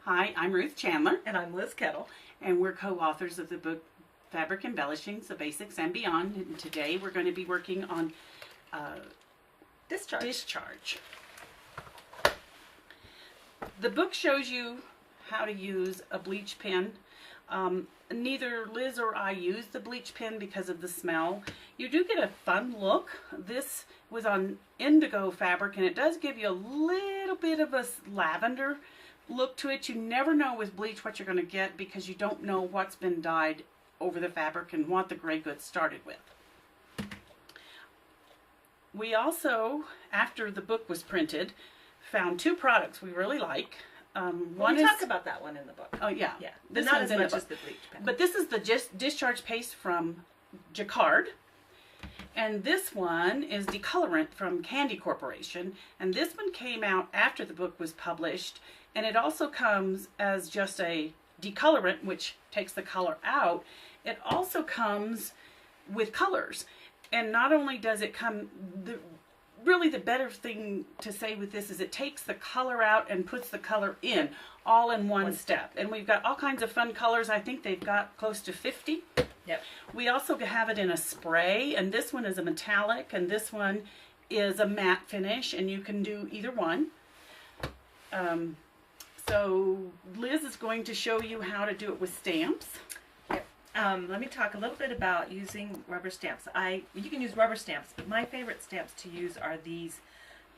Hi, I'm Ruth Chandler, And I'm Liz Kettle. and we're co-authors of the book Fabric Embellishings, The Basics and Beyond. And today we're going to be working on discharge. The book shows you how to use a bleach pen. Neither Liz or I use the bleach pen because of the smell. You do get a fun look. This was on indigo fabric, and it does give you a little bit of a lavender look to it. You never know with bleach what you're going to get because you don't know what's been dyed over the fabric and what the gray goods started with. We also, after the book was printed, found two products we really like. We talk about that one in the book. Oh yeah, Yeah, but this not one's as in much the as book. the bleach pen. But this is the discharge paste from Jacquard. And this one is decolorant from Candy Corporation. And this one came out after the book was published. And it also comes as just a decolorant, which takes the color out. It also comes with colors. And not only does it come, really the better thing to say with this is it takes the color out and puts the color in, all in one step. And we've got all kinds of fun colors. I think they've got close to 50. Yep. We also have it in a spray, and this one is a metallic, and this one is a matte finish, and you can do either one. So Liz is going to show you how to do it with stamps. Yep. Let me talk a little bit about using rubber stamps. You can use rubber stamps, but my favorite stamps to use are these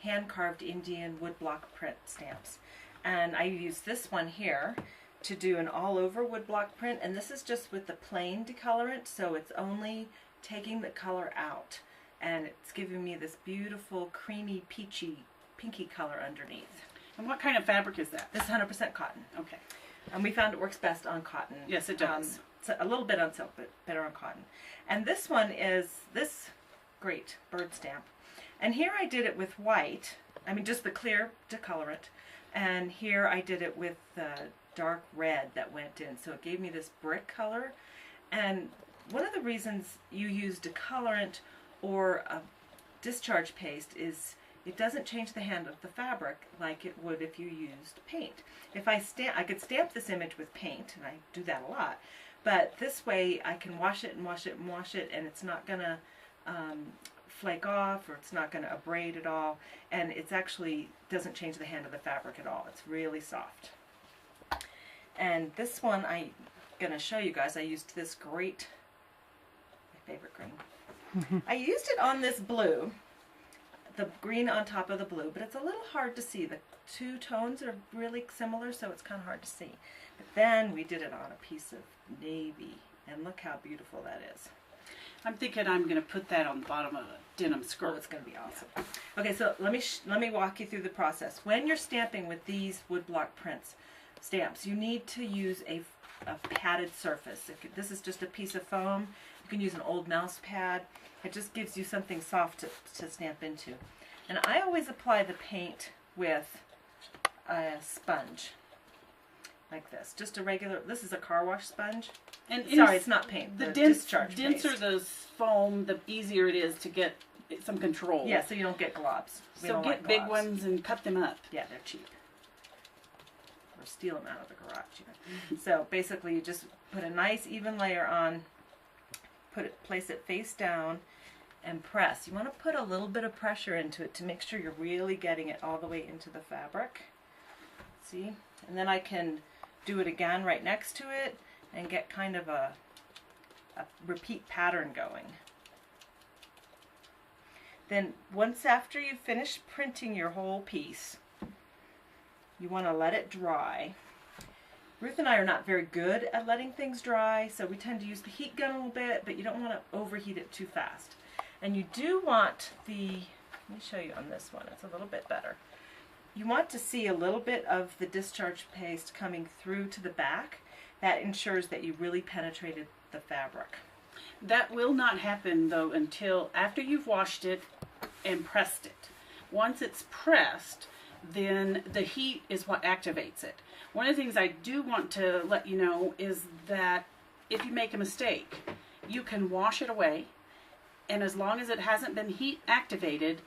hand-carved Indian woodblock print stamps. And I use this one here to do an all-over woodblock print, and this is just with the plain decolorant, so it's only taking the color out, and it's giving me this beautiful creamy peachy pinky color underneath. And what kind of fabric is that? This is 100% cotton, Okay. and we found it works best on cotton. Yes, it does. It's a little bit on silk, but better on cotton. And this one is this great bird stamp, and here I did it with white, just the clear decolorant, and here I did it with dark red that went in, so it gave me this brick color. And one of the reasons you use decolorant or a discharge paste is it doesn't change the hand of the fabric like it would if you used paint. If I could stamp this image with paint, and I do that a lot, but this way I can wash it and wash it and wash it, and it's not gonna flake off, or it's not gonna abrade at all, and it's actually doesn't change the hand of the fabric at all. It's really soft. And this one I'm going to show you guys. I used this great, my favorite green. I used it on this blue, the green on top of the blue, but it's a little hard to see. The two tones are really similar, so it's kind of hard to see. But then we did it on a piece of navy, and look how beautiful that is. I'm thinking I'm going to put that on the bottom of a denim skirt. Oh, it's going to be awesome. Okay, so let me walk you through the process. When you're stamping with these woodblock stamps, you need to use a padded surface. This is just a piece of foam, you can use an old mouse pad. It just gives you something soft to stamp into. And I always apply the paint with a sponge like this. Just a regular, this is a car wash sponge. And sorry, it's not paint. The discharge denser paste. the foam, the easier it is to get some control. Yeah, so you don't get globs. So get big ones and cut them up. Yeah, they're cheap. Or steal them out of the garage even. So basically you just put a nice even layer on, place it face down, and press. You want to put a little bit of pressure into it to make sure you're really getting it all the way into the fabric. See? And then I can do it again right next to it and get kind of a repeat pattern going. Then once after you finish printing your whole piece, you want to let it dry. Ruth and I are not very good at letting things dry, so we tend to use the heat gun a little bit, but you don't want to overheat it too fast. And you do want let me show you on this one, it's a little bit better. You want to see a little bit of the discharge paste coming through to the back. That ensures that you really penetrated the fabric. That will not happen though until after you've washed it and pressed it. Once it's pressed, then the heat is what activates it. One of the things I do want to let you know is that if you make a mistake, you can wash it away, and as long as it hasn't been heat activated,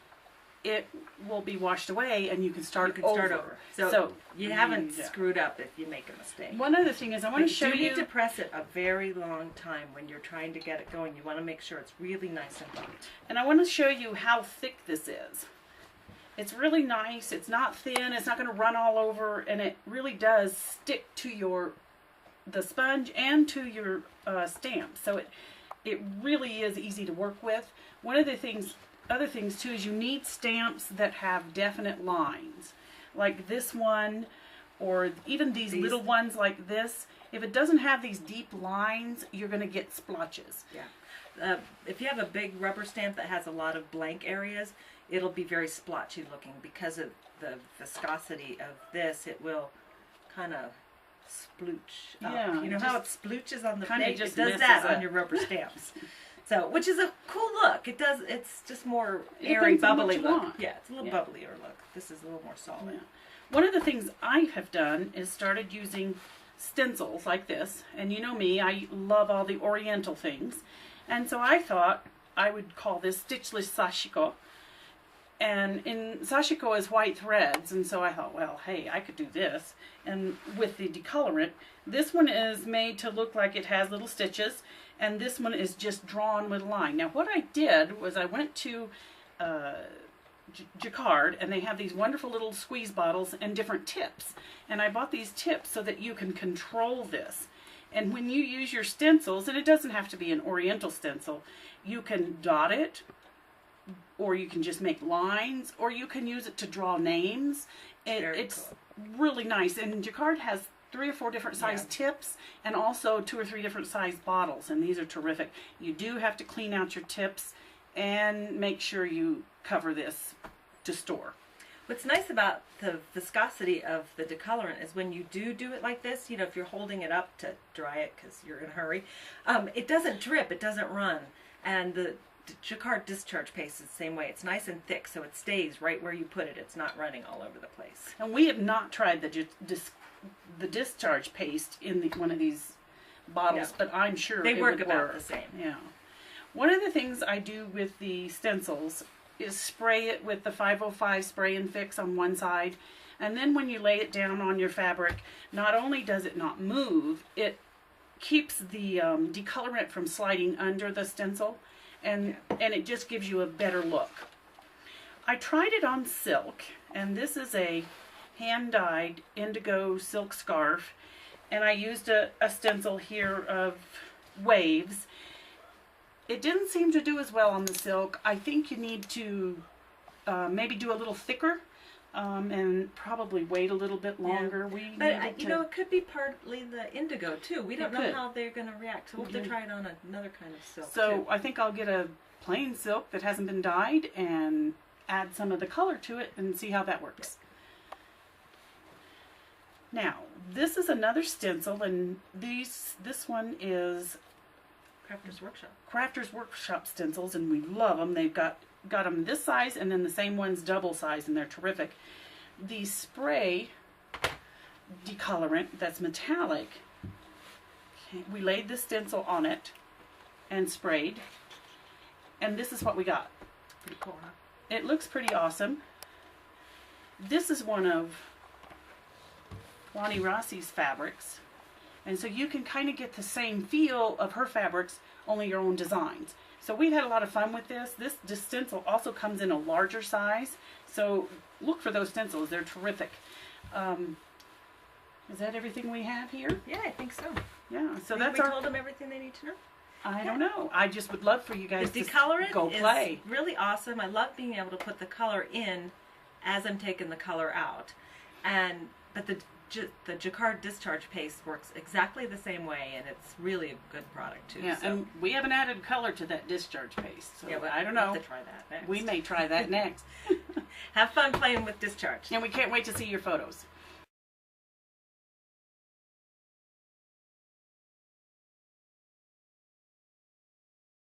it will be washed away and you can start over. So you haven't screwed up if you make a mistake. One other thing is I want to show you. You need to press it a very long time when you're trying to get it going. You want to make sure it's really nice and hot. And I want to show you how thick this is. It's really nice. It's not thin. It's not going to run all over, and it really does stick to the sponge and to your stamp. So it really is easy to work with. One of the other things too is you need stamps that have definite lines, like this one, or even these little ones like this. If it doesn't have these deep lines, you're going to get splotches. Yeah. If you have a big rubber stamp that has a lot of blank areas, it'll be very splotchy looking because of the viscosity of this. It will kind of splooch up. Yeah, you know how it splooches on the page? It does that on your rubber stamps. So, which is a cool look. It does. It's just more airy, bubbly look. Yeah, it's a little bubblier look. This is a little more solid. Yeah. One of the things I have done is started using stencils like this. And you know me, I love all the oriental things. And so I thought I would call this stitchless sashiko. And in sashiko is white threads, and so I thought, well, hey, I could do this. And with the decolorant, this one is made to look like it has little stitches, and this one is just drawn with a line. Now, what I did was I went to Jacquard, and they have these wonderful little squeeze bottles and different tips. And I bought these tips so that you can control this. And when you use your stencils, and it doesn't have to be an oriental stencil, you can dot it, or you can just make lines, or you can use it to draw names. It's cool. Really nice. And Jacquard has 3 or 4 different size tips, and also 2 or 3 different size bottles, and these are terrific. You do have to clean out your tips and make sure you cover this to store. What's nice about the viscosity of the decolorant is when you do it like this, you know, if you're holding it up to dry it because you're in a hurry, it doesn't drip, it doesn't run. And the Jacquard discharge paste is the same way. It's nice and thick, so it stays right where you put it. It's not running all over the place. And we have not tried the discharge paste in one of these bottles, but I'm sure they work would about the same. Yeah. One of the things I do with the stencils is spray it with the 505 spray and fix on one side, and then when you lay it down on your fabric, not only does it not move, it keeps the decolorant from sliding under the stencil, and it just gives you a better look. I tried it on silk, and this is a hand-dyed indigo silk scarf, and I used a stencil here of waves. It didn't seem to do as well on the silk. I think you need to maybe do a little thicker and probably wait a little bit longer. Yeah. But you know, it could be partly the indigo too. We don't know how they're going to react, so we'll have to try it on another kind of silk. So too. I think I'll get a plain silk that hasn't been dyed and add some of the color to it and see how that works. Now, this is another stencil, and this one is Crafter's Workshop stencils, and we love them. They've got them this size, and then the same one's double size, and they're terrific. The spray decolorant that's metallic, we laid the stencil on it and sprayed, and this is what we got. Pretty cool, huh? It looks pretty awesome. This is one of Wani Rossi's fabrics, and so you can kind of get the same feel of her fabrics, only your own designs. So we've had a lot of fun with this. This stencil also comes in a larger size, so look for those stencils. They're terrific. Is that everything we have here? Yeah, I think so. Yeah, so we told them everything they need to know. I don't know. I just would love for you guys to go play. Is really awesome. I love being able to put the color in as I'm taking the color out, but the Jacquard discharge paste works exactly the same way, and it's really a good product too. Yeah, so. And we haven't added color to that discharge paste, so yeah, I don't know. We'll have to try that next. We may try that next. Have fun playing with discharge. And we can't wait to see your photos.